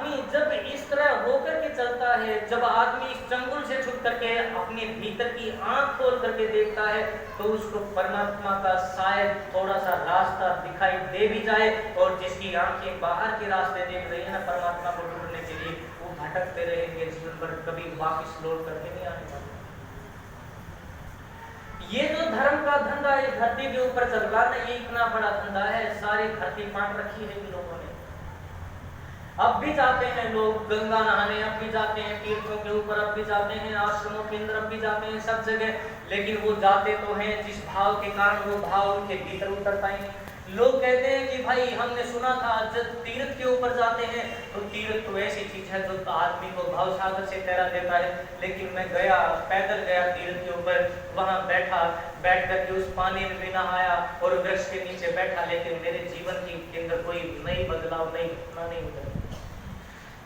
आदमी जब इस तरह होकर के चलता है, जब आदमी इस चंगुल से छूट करके अपने भीतर की आंख खोल करके देखता है, तो उसको परमात्मा का शायद थोड़ा सा रास्ता दिखाई दे भी जाए, और जिसकी आंखें बाहर के रास्ते देख रही है ना परमात्मा को ढूंढने के लिए, वो भटकते रहेंगे जीवन भर, कभी वापस लौट करके नहीं आने वाले। ये जो धर्म का धंधा इस धरती के ऊपर चल रहा है, ये इतना बड़ा धंधा है, सारी धरती बांट रखी है इन लोगों ने। अब भी जाते हैं लोग गंगा नहाने, अब भी जाते हैं तीर्थों के ऊपर, अब भी जाते हैं आश्रमों के अंदर, अब भी जाते हैं सब जगह, लेकिन वो जाते तो हैं जिस भाव के कारण वो भाव उनके भीतर उतरता ही नहीं। लोग कहते हैं कि भाई हमने सुना था जब तीर्थ के ऊपर जाते हैं तो तीर्थ तो ऐसी चीज है जो आदमी को भाव सागर से तैरा देता है, लेकिन मैं गया, पैदल गया तीर्थ के ऊपर, वहां बैठ करके उस पानी में भी नहाया और वृक्ष के नीचे बैठा, लेकिन मेरे जीवन के अंदर कोई नई बदलाव, नई घटना नहीं उतरी।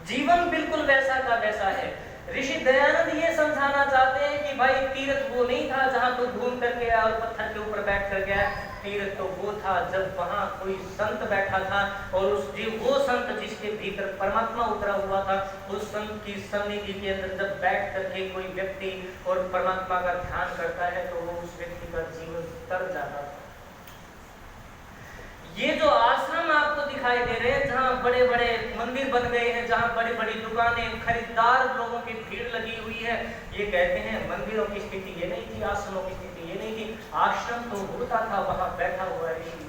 जीवन बिल्कुल वैसा का वैसा है। ऋषि दयानंद ये समझाना चाहते हैं कि भाई तीर्थ वो नहीं था जहां तू घूम करके आया और पत्थर के ऊपर बैठ कर गया, तीर्थ तो वो था जब वहां कोई संत बैठा था, और वो संत जिसके भीतर परमात्मा उतरा हुआ था, उस संत की सन्निधि के अंदर जब बैठ करके कोई व्यक्ति और परमात्मा का ध्यान करता है, तो वो उस व्यक्ति का जीवन तर जाता था। ये जो आश्रम आपको दिखाई दे रहे हैं, जहाँ बड़े बड़े मंदिर बन गए हैं, जहाँ बड़ी बड़ी दुकानें, खरीदार लोगों की भीड़ लगी हुई है, ये कहते हैं मंदिरों की स्थिति ये नहीं थी, आश्रमों की स्थिति ये नहीं थी। आश्रम तो होता था, वहां बैठा हुआ ऋषि,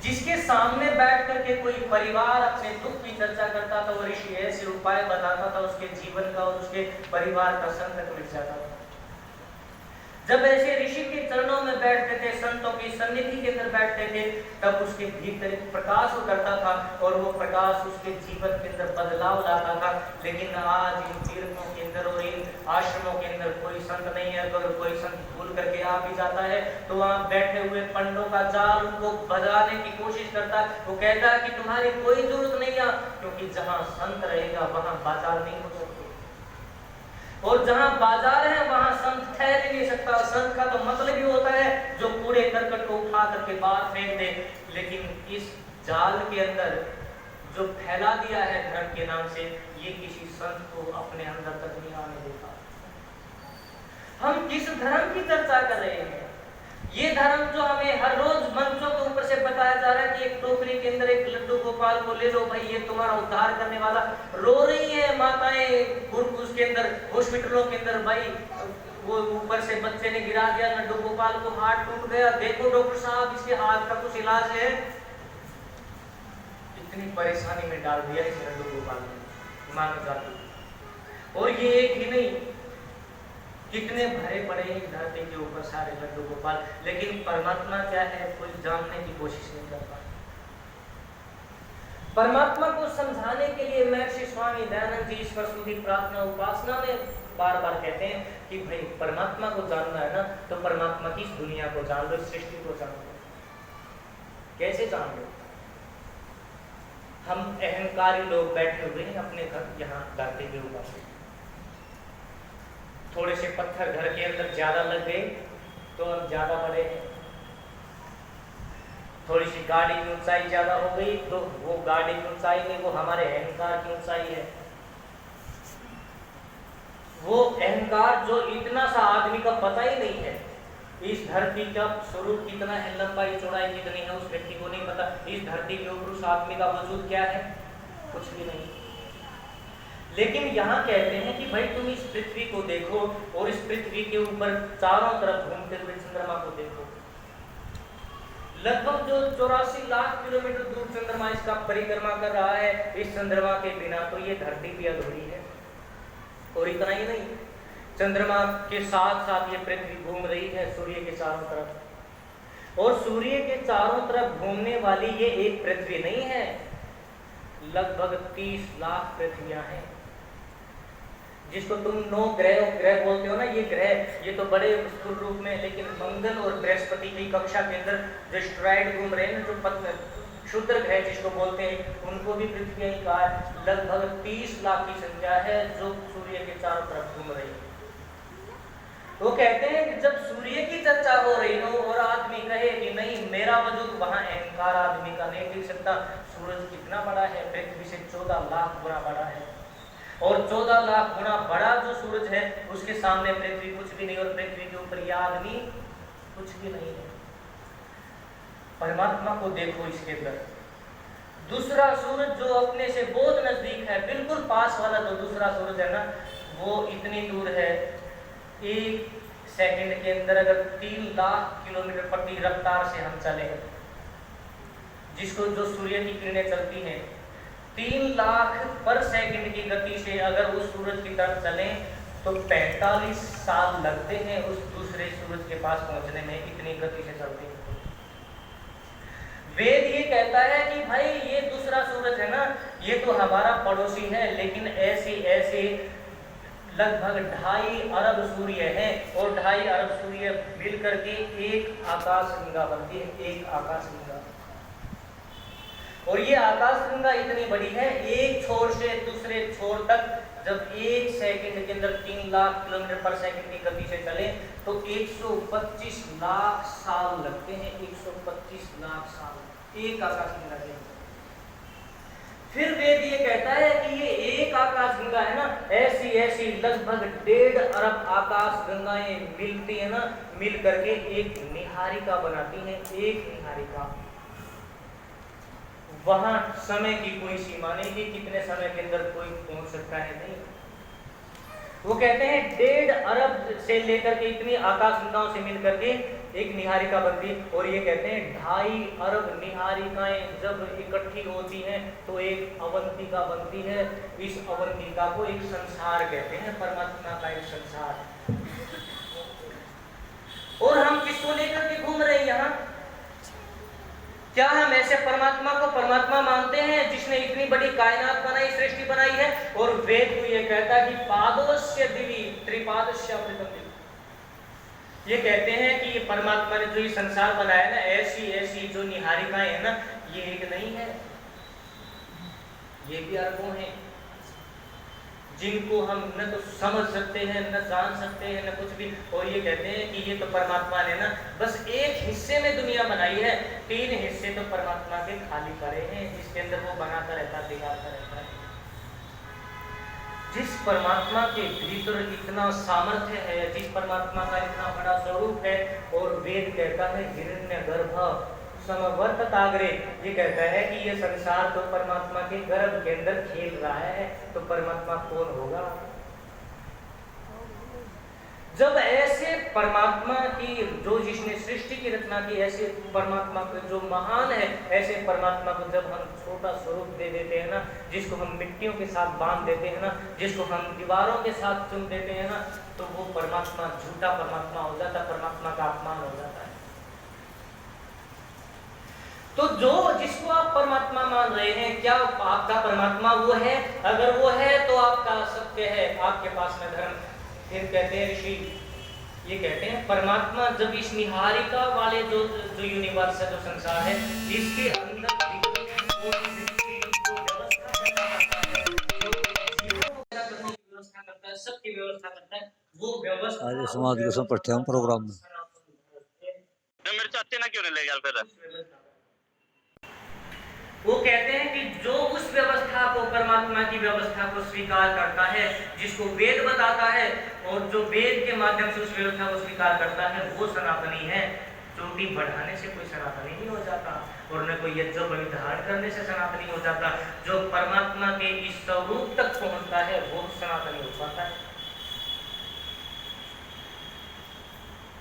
जिसके सामने बैठ करके कोई परिवार अपने दुख की चर्चा करता था, वो ऋषि ऐसे उपाय बताता था, उसके जीवन का और उसके परिवार का संकट मिट जाता था। जब ऐसे ऋषि के चरणों में बैठते थे, संतों की सन्निधि के अंदर बैठते थे, तब उसके भीतर एक प्रकाश उतरता था, और वो प्रकाश उसके जीवन के अंदर बदलाव लाता था। लेकिन आज इन तीर्थों के अंदर और इन आश्रमों के अंदर कोई संत नहीं है। अगर कोई संत भूल करके आ भी जाता है, तो वहाँ बैठे हुए पंडों का जाल उनको बजाने की कोशिश करता है। वो कहता है कि तुम्हारी कोई जरूरत नहीं है, क्योंकि जहाँ संत रहेगा वहाँ बाजार नहीं हो सकता, और जहां बाजार है वहां संत ठहर नहीं सकता। संत का तो मतलब ही होता है जो कूड़े करकट को उठा करके बाहर फेंक दे। लेकिन इस जाल के अंदर जो फैला दिया है धर्म के नाम से, ये किसी संत को अपने अंदर तक नहीं आने देता। हम किस धर्म की चर्चा कर रहे हैं? ये धर्म जो हमें हर रोज मंचों के ऊपर से बताया जा रहा है कि एक टोकरी के अंदर एक लड्डू गोपाल को ले लो भाई, ये तुम्हारा उद्धार करने वाला। रो रही है माताएं गुरुकुल के अंदर, हॉस्पिटलों के अंदर, भाई वो ऊपर से बच्चे ने गिरा दिया लड्डू गोपाल को, हाथ टूट गया, देखो डॉक्टर साहब इसके हाथ का कुछ इलाज है। इतनी परेशानी में डाल दिया इस लड्डू गोपाल ने मानव जाति। और ये एक ही नहीं, कितने भरे पड़े हैं धरती के ऊपर सारे लड्डू गोपाल, लेकिन परमात्मा क्या है कोई जानने की कोशिश नहीं करता। परमात्मा को समझाने के लिए महर्षि स्वामी दयानंद जी ईश्वर स्तुति प्रार्थना उपासना में बार बार कहते हैं कि भाई परमात्मा को जानना है ना, तो परमात्मा की इस दुनिया को जान लो, इस सृष्टि को जान लो। कैसे जान लो? हम अहंकारी लोग बैठे हुए हैं अपने घर, यहाँ धरती के ऊपर थोड़े से पत्थर घर के अंदर ज्यादा लग गए तो हम ज्यादा बड़े हैं। थोड़ी सी गाड़ी की ऊंचाई ज्यादा हो गई तो वो गाड़ी की ऊंचाई नहीं, वो हमारे अहंकार की ऊंचाई है। वो अहंकार जो इतना सा आदमी का पता ही नहीं है, इस धरती का स्वरूप कितना है, लंबाई चौड़ाई कितनी है, उस व्यक्ति को नहीं पता। इस धरती के ऊपर उस आदमी का वजूद क्या है, कुछ भी नहीं। लेकिन यहाँ कहते हैं कि भाई तुम इस पृथ्वी को देखो और इस पृथ्वी के ऊपर चारों तरफ घूमते हुए चंद्रमा को देखो। लगभग जो 84 लाख किलोमीटर दूर चंद्रमा इसका परिक्रमा कर रहा है, इस चंद्रमा के बिना तो ये धरती भी अधूरी है। और इतना ही नहीं, चंद्रमा के साथ साथ ये पृथ्वी घूम रही है सूर्य के चारों तरफ, और सूर्य के चारों तरफ घूमने वाली ये एक पृथ्वी नहीं है, लगभग 30 लाख पृथ्वियां हैं, जिसको तुम 9 ग्रह बोलते हो ना। ये ग्रह ये तो बड़े स्थूल रूप में, लेकिन मंगल और बृहस्पति की कक्षा के अंदर जो एस्टेरॉयड घूम रहे हैं, जो क्षुद्र ग्रह जिसको बोलते हैं, उनको भी पृथ्वी ही कहा है। लगभग 30 लाख की संख्या है जो सूर्य के चारों तरफ घूम रही है। वो कहते हैं कि जब सूर्य की चर्चा हो रही हो और आदमी कहे कि नहीं मेरा वजूद, वहां अहंकार आदमी का नहीं दिख सकता। सूरज कितना बड़ा है, पृथ्वी से 14 लाख गुना बड़ा है। और 14 लाख गुना बड़ा जो सूरज है उसके सामने पृथ्वी कुछ भी नहीं, और पृथ्वी के ऊपर यह आदमी कुछ भी नहीं है। परमात्मा को देखो इसके अंदर। दूसरा सूरज जो अपने से बहुत नजदीक है, बिल्कुल पास वाला जो दूसरा सूरज है ना, वो इतनी दूर है, 1 सेकंड के अंदर अगर 3 लाख किलोमीटर प्रति रफ्तार से हम चले, जिसको जो सूर्य की किरणें चलती हैं 3 लाख पर सेकंड की गति से अगर उस सूरज की तरफ चलें तो 45 साल लगते हैं उस दूसरे सूरज के पास पहुंचने में, इतनी गति से चलते हैं। वेद ये कहता है कि भाई ये दूसरा सूरज है ना, ये तो हमारा पड़ोसी है, लेकिन ऐसे लगभग 2.5 अरब सूर्य हैं, और 2.5 अरब सूर्य मिलकर के एक आकाशगंगा बनती है, एक आकाशगंगा। और ये आकाशगंगा इतनी बड़ी है, एक छोर से दूसरे छोर तक जब 1 सेकंड के अंदर 3 लाख किलोमीटर पर सेकंड की गति से चले तो 125 लाख साल लगते हैं, 125 लाख साल एक आकाशगंगा के। फिर वेद ये कहता है कि ये एक आकाशगंगा है ना, ऐसी लगभग 1.5 अरब आकाशगंगाएं मिलती है ना, मिल करके एक निहारिका बनाती हैं, एक निहारिका। वहां समय की कोई सीमा नहीं कि कितने समय के अंदर कोई पहुंच सकता है, नहीं। वो कहते हैं 1.5 अरब से लेकर के इतनी आकाशगंगाओं से मिलकर के एक निहारिका बनती है, और ये कहते हैं 2.5 अरब निहारिकाएं जब इकट्ठी होती हैं तो एक अवंतिका बनती है। इस अवंतिका को एक संसार कहते हैं, परमात्मा का एक संसार। और हम किसको लेकर के घूम रहे हैं यहाँ? क्या हम ऐसे परमात्मा को परमात्मा मानते हैं जिसने इतनी बड़ी कायनात बनाई, सृष्टि बनाई है? और वेद को ये कहता है कि पादोस्य दिवि त्रिपादस्य अमृतम। ये कहते हैं कि ये परमात्मा ने जो ये संसार बनाया ना, ऐसी जो निहारिकाएं है ना, ये एक नहीं है, ये भी अरबों हैं, जिनको हम न तो समझ सकते हैं, न जान सकते हैं, न कुछ भी। और ये कहते हैं कि ये तो परमात्मा ने ना बस एक हिस्से में दुनिया बनाई है, 3 हिस्से तो परमात्मा के खाली पड़े हैं, जिसके अंदर वो बनाता रहता है, बिगाड़ता रहता है। जिस परमात्मा के भीतर इतना सामर्थ्य है, जिस परमात्मा का इतना बड़ा स्वरूप है, और वेद कहता है हिरण्यगर्भ समवर्तताग्रे, ये कहता है कि ये संसार तो परमात्मा के गर्भ के अंदर खेल रहा है, तो परमात्मा कौन होगा? जब ऐसे परमात्मा की, जो जिसने सृष्टि की रचना की, ऐसे परमात्मा को जो महान है, ऐसे परमात्मा को जब हम छोटा स्वरूप दे देते हैं ना, जिसको हम मिट्टियों के साथ बांध देते हैं ना, जिसको हम दीवारों के साथ चुन देते हैं ना, तो वो परमात्मा झूठा परमात्मा हो जाता है, परमात्मा का अपमान हो जाता है। तो जो जिसको आप परमात्मा मान रहे हैं, क्या आपका परमात्मा वो है? अगर वो है तो आपका सत्य है, आपके पास में धर्म। फिर कहते हैं ऋषि, ये कहते हैं परमात्मा जब इस निहारिका वाले जो यूनिवर्स है, जो संसार है, इसके अंदर व्यवस्था करता है, सबकी व्यवस्था करता है, वो व्यवस्था आज समाज के पाठ्यक्रम प्रोग्राम में मेरे चाचे ना क्यों नहीं ले गया फिर? वो कहते हैं कि जो उस व्यवस्था को, परमात्मा की व्यवस्था को स्वीकार करता है, जिसको वेद बताता है, और जो वेद के माध्यम से उस व्यवस्था को स्वीकार करता है, वो सनातनी है। चोटी बढ़ाने से कोई सनातनी नहीं हो जाता, और न कोई यज्ञ बलिदान करने से सनातनी हो जाता। जो परमात्मा के इस स्वरूप तक पहुंचता है वो सनातनी हो पाता है।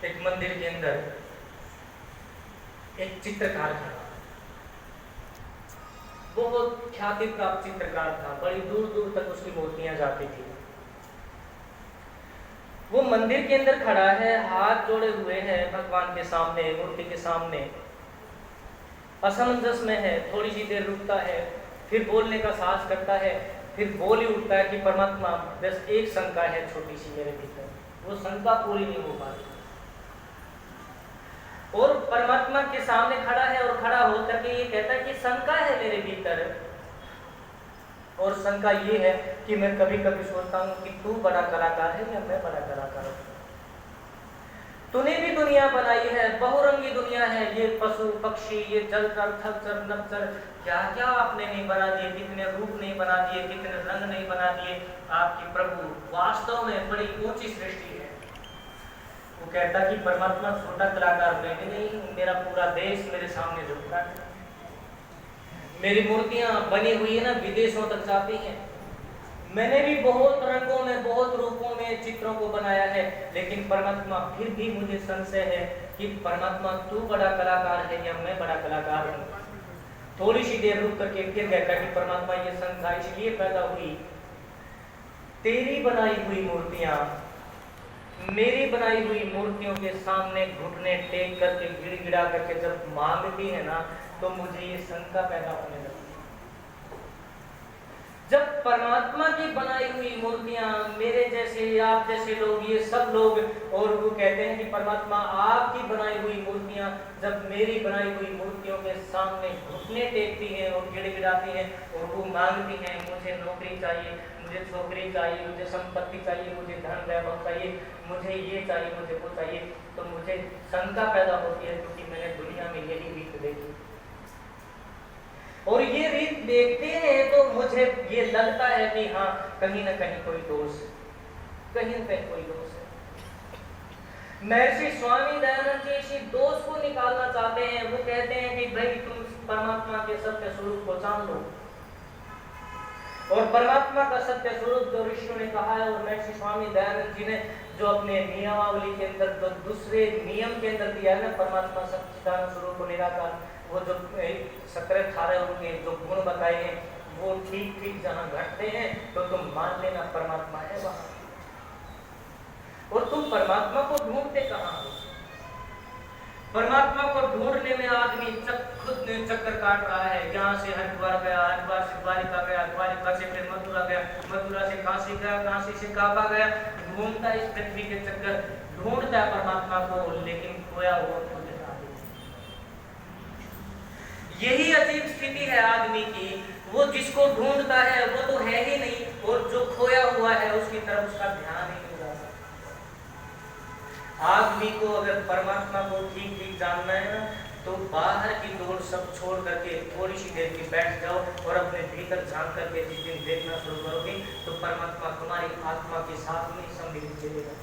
एक मंदिर के अंदर एक चित्रकार था, बहुत ख्याति प्राप्त चित्रकार था, बड़ी दूर दूर तक उसकी मूर्तियां जाती थी। वो मंदिर के अंदर खड़ा है, हाथ जोड़े हुए है भगवान के सामने, मूर्ति के सामने, असमंजस में है। थोड़ी सी देर रुकता है, फिर बोलने का साहस करता है, फिर बोल ही उठता है कि परमात्मा, बस एक शंका है छोटी सी मेरे भीतर, वो शंका पूरी नहीं हो पाती। और परमात्मा के सामने खड़ा है, और खड़ा होकर के ये कहता है कि शंका है मेरे भीतर, और शंका ये है कि मैं कभी कभी सोचता हूँ कि तू बड़ा कलाकार है या मैं बड़ा कलाकार हूँ। तूने भी दुनिया बनाई है, बहुरंगी दुनिया है, ये पशु पक्षी, ये जलचर थलचर नभचर, क्या क्या आपने नहीं बना दिए, कितने रूप नहीं बना दिए, कितने रंग नहीं बना दिए। आपकी प्रभु वास्तव में बड़ी ऊंची सृष्टि है। वो कहता कि परमात्मा छोटा कलाकार मैं भी नहीं हूँ, मेरा पूरा देश मेरे सामने झुकता है। मेरी मूर्तियां बनी हुई है ना, विदेशों तक जाती हैं। मैंने भी बहुत रंगों में, बहुत रूपों में चित्रों को बनाया है, लेकिन परमात्मा फिर भी मुझे संशय है कि परमात्मा तू बड़ा कलाकार है या मैं बड़ा कलाकार हूँ। थोड़ी सी देर रुक करके फिर कहता कि परमात्मा ये संख्या इसलिए पैदा हुई, तेरी बनाई हुई मूर्तियां मेरी बनाई हुई मूर्तियों के सामने घुटने टेक करके गिड़गिड़ा करके जब मांगती है ना, तो मुझे ये शंका पैदा होने लगती है। जब परमात्मा की बनाई हुई मूर्तियां, मेरे जैसे आप जैसे लोग, ये सब लोग, और वो कहते हैं कि परमात्मा आपकी बनाई हुई मूर्तियां जब मेरी बनाई हुई मूर्तियों के सामने घुटने टेकती हैं और गिड़गिड़ाती हैं और वो मांगती हैं, मुझे नौकरी चाहिए, मुझे छोकरी चाहिए, मुझे संपत्ति चाहिए, मुझे धन वैभव चाहिए, मुझे ये चाहिए, मुझे वो चाहिए, तो मुझे शंका पैदा होती है, क्योंकि मैंने दुनिया में यही रीत देखी। और ये रीत देखते हैं तो मुझे ये लगता है कि हाँ, कहीं ना कहीं कोई दोष, कहीं ना कहीं कोई दोष है। महर्षि स्वामी दयानंद जी इसी दोष को निकालना चाहते हैं। वो कहते हैं कि भाई तुम परमात्मा के सत्य स्वरूप को जान लो, और परमात्मा का सत्य स्वरूप जो ऋषियों ने कहा है, और महर्षि स्वामी दयानंद जी ने जो अपने नियमावली के अंदर जो दूसरे नियम के अंदर दिया है ना, परमात्मा सच्चिदानंद स्वरूप को निराकार, वो जो 17-18 उनके जो गुण बताए हैं, वो ठीक ठीक जहां घटते हैं तो तुम मान लेना परमात्मा है वहां। और तुम परमात्मा को ढूंढते कहां हो? परमात्मा को ढूंढने में आदमी खुद चक्कर काट रहा है। यहाँ से हरिद्वार गया, हरिद्वार से द्वारिका गया, द्वारिका से फिर मथुरा गया, मथुरा से काशी गया, काशी से काबा गया, घूमता इस पृथ्वी के चक्कर, ढूंढता है परमात्मा को, लेकिन खोया हुआ खुद है। यही अजीब स्थिति है आदमी की। वो जिसको ढूंढता है वो तो है ही नहीं, और जो खोया हुआ है उसकी तरफ उसका ध्यान ही नहीं जाता। आदमी को अगर परमात्मा को ठीक ठीक जानना है ना, तो बाहर की दौड़ सब छोड़ करके थोड़ी सी देर की बैठ जाओ और अपने भीतर झांक करके जिस दिन देखना शुरू करोगे तो परमात्मा तुम्हारी आत्मा के साथ में सम्मिलित चलेगा।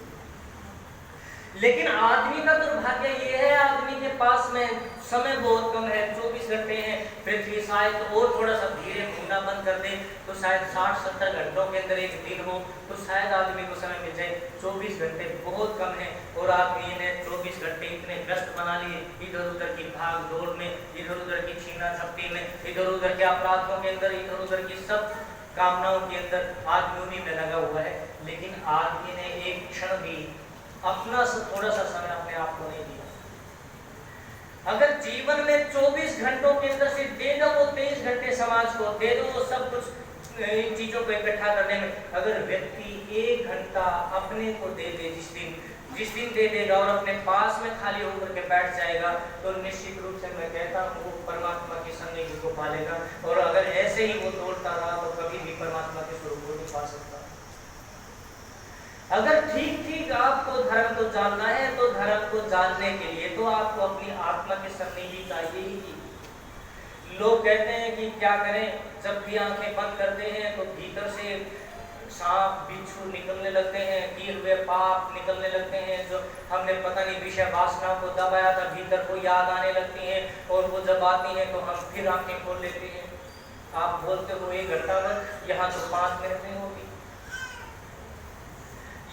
लेकिन आदमी का दुर्भाग्य ये है, आदमी के पास में समय बहुत कम है, 24 घंटे हैं। पृथ्वी शायद तो और थोड़ा सा धीरे घूमना बंद कर दे तो शायद 60-70 घंटों के अंदर एक दिन हो, तो शायद आदमी को समय मिल जाए। 24 घंटे बहुत कम है, और आदमी ने 24 घंटे इतने व्यस्त बना लिए, इधर उधर की भाग दौड़ में, इधर उधर की छीना झपटी में, इधर उधर के अपराधों के अंदर, इधर उधर की सब कामनाओं के अंदर आदमी उन्हीं में लगा हुआ है। लेकिन आदमी ने एक क्षण भी अपना थोड़ा सा समय अपने आप को नहीं दिया। अगर जीवन में 24 घंटों के अंदर से दे दो वो 23 घंटे समाज को, दे दो वो सब कुछ इन चीजों को इकट्ठा करने में, अगर व्यक्ति 1 घंटा अपने को दे दे, जिस दिन दे देगा और अपने पास में खाली होकर के बैठ जाएगा, तो निश्चित रूप से मैं कहता हूँ वो परमात्मा की संनिधि को पालेगा। और अगर ऐसे ही वो दौड़ता रहा तो कभी भी परमात्मा के स्वरूप को नहीं पा सकता। अगर ठीक ठीक आपको धर्म को जानना है, तो धर्म को जानने के लिए तो आपको अपनी आत्मा की सन्निधि चाहिए ही। लोग कहते हैं कि क्या करें, जब भी आंखें बंद करते हैं तो भीतर से सांप बिच्छू निकलने लगते हैं, किए हुए पाप निकलने लगते हैं, जो हमने पता नहीं विषय वासनाओं को दबाया था, भीतर को याद आने लगती हैं, और वो जब आती हैं तो हम फिर आंखें खोल लेते हैं। आप बोलते हो 1 घंटा में, यहाँ तो 5 मिनट नहीं होती,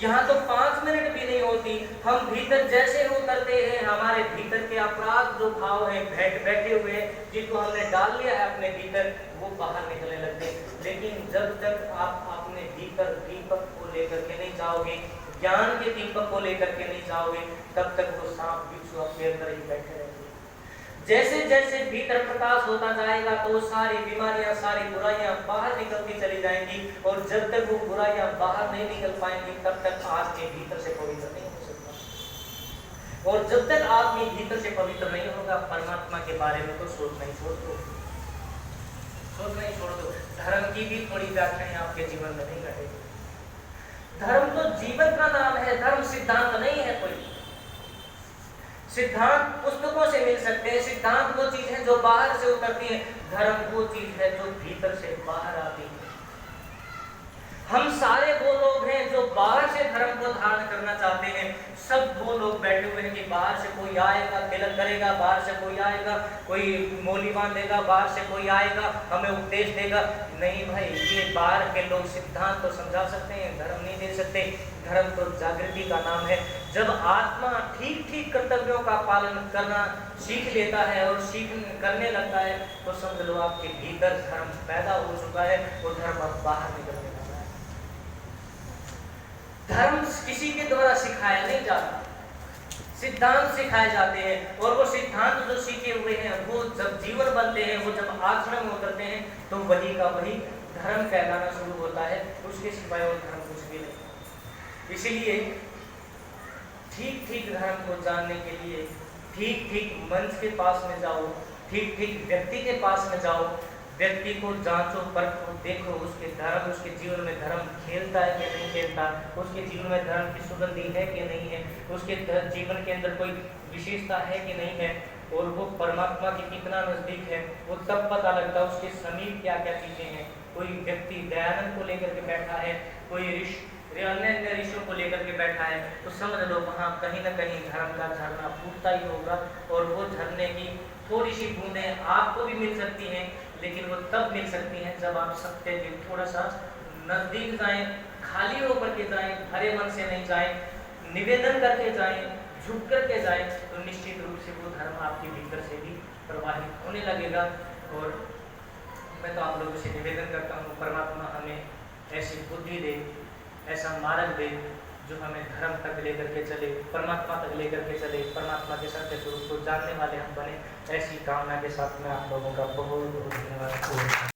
यहाँ तो 5 मिनट भी नहीं होती। हम भीतर जैसे उतरते हैं, हमारे भीतर के अपराध जो भाव है बैठे हुए हैं, जिनको हमने डाल लिया है अपने भीतर, वो बाहर निकलने लगते हैं। लेकिन जब तक आप अपने भीतर दीपक को लेकर के नहीं जाओगे, ज्ञान के दीपक को लेकर के नहीं जाओगे, तब तक वो सांप बिच्छू अपने अंदर ही बैठे रहेंगे। जैसे जैसे भीतर प्रकाश होता जाएगा तो वो सारी बीमारियां, सारी बुराइयां बाहर निकलती चली जाएंगी, और जब तक वो बुराइयां बाहर नहीं निकल पाएंगी तब तक आदमी भीतर से पवित्र नहीं हो सकता। और जब तक आदमी भीतर से पवित्र नहीं होगा, परमात्मा के बारे में तो सोचना ही छोड़ दो, सोचना ही छोड़ दो। धर्म की भी थोड़ी व्याख्याएं आपके जीवन में नहीं घटेगी। धर्म तो जीवन का नाम है, धर्म सिद्धांत नहीं है कोई। सिद्धांत पुस्तकों से मिल सकते हैं, सिद्धांत वो चीज है जो बाहर से उतरती है, धर्म वो चीज है जो भीतर से बाहर आती है। हम सारे वो लोग हैं जो बाहर से धर्म को धारण करना चाहते हैं। सब वो लोग बैठे हुए हैं कि बाहर से कोई आएगा, तिलक करेगा, बाहर से कोई आएगा, कोई मोली बांधेगा, बाहर से कोई आएगा, हमें उपदेश देगा। नहीं भाई, ये बाहर के लोग सिद्धांत तो समझा सकते हैं, धर्म नहीं दे सकते। धर्म तो जागृति का नाम है। जब आत्मा ठीक ठीक कर्तव्यों का पालन करना सीख लेता है और करने लगता है, तो समझ लो आपके भीतर धर्म पैदा हो चुका है, वो धर्म अब बाहर निकलने लगा है। धर्म किसी के द्वारा सिखाया नहीं जाता, सिद्धांत सिखाए जाते हैं, और वो सिद्धांत जो सीखे हुए हैं वो जब जीवन बनते हैं, वो जब आचरण में उतरते हैं, तो वही का वही धर्म कहलाना शुरू होता है। उसके सिवाय और धर्म कुछ भी नहीं। इसीलिए ठीक ठीक धर्म को जानने के लिए ठीक ठीक मंच के पास में जाओ, ठीक ठीक व्यक्ति के पास में जाओ, व्यक्ति को जांचो, परखो, देखो उसके धर्म, उसके जीवन में धर्म खेलता है कि नहीं खेलता, उसके जीवन में धर्म की सुगंधी है कि नहीं है, उसके जीवन के अंदर कोई विशेषता है कि नहीं है, और वो परमात्मा के कितना नजदीक है, वो तब पता लगता है उसके समीप क्या क्या चीजें हैं। कोई व्यक्ति दयानंद को लेकर के बैठा है, कोई अन्य ऋषियों को लेकर के बैठा है, तो समझ लो वहाँ कहीं ना कहीं धर्म का झरना फूटता ही होगा। और वो झरने की थोड़ी सी बूंदें आपको भी मिल सकती हैं, लेकिन वो तब मिल सकती हैं जब आप सत्य के थोड़ा सा नजदीक जाएं, खाली होकर के जाएं, भरे मन से नहीं जाएं, निवेदन करके जाएं, झुक करके जाएं, तो निश्चित रूप से वो धर्म आपके भीतर से भी प्रवाहित होने लगेगा। और मैं तो आप लोगों से निवेदन करता हूँ, परमात्मा हमें ऐसी बुद्धि दे, ऐसा मार्ग दे जो हमें धर्म तक लेकर के चले, परमात्मा तक लेकर के चले, परमात्मा के सत्य स्वरूप को जानने वाले हम बने। ऐसी कामना के साथ मैं आप लोगों का बहुत बहुत धन्यवाद।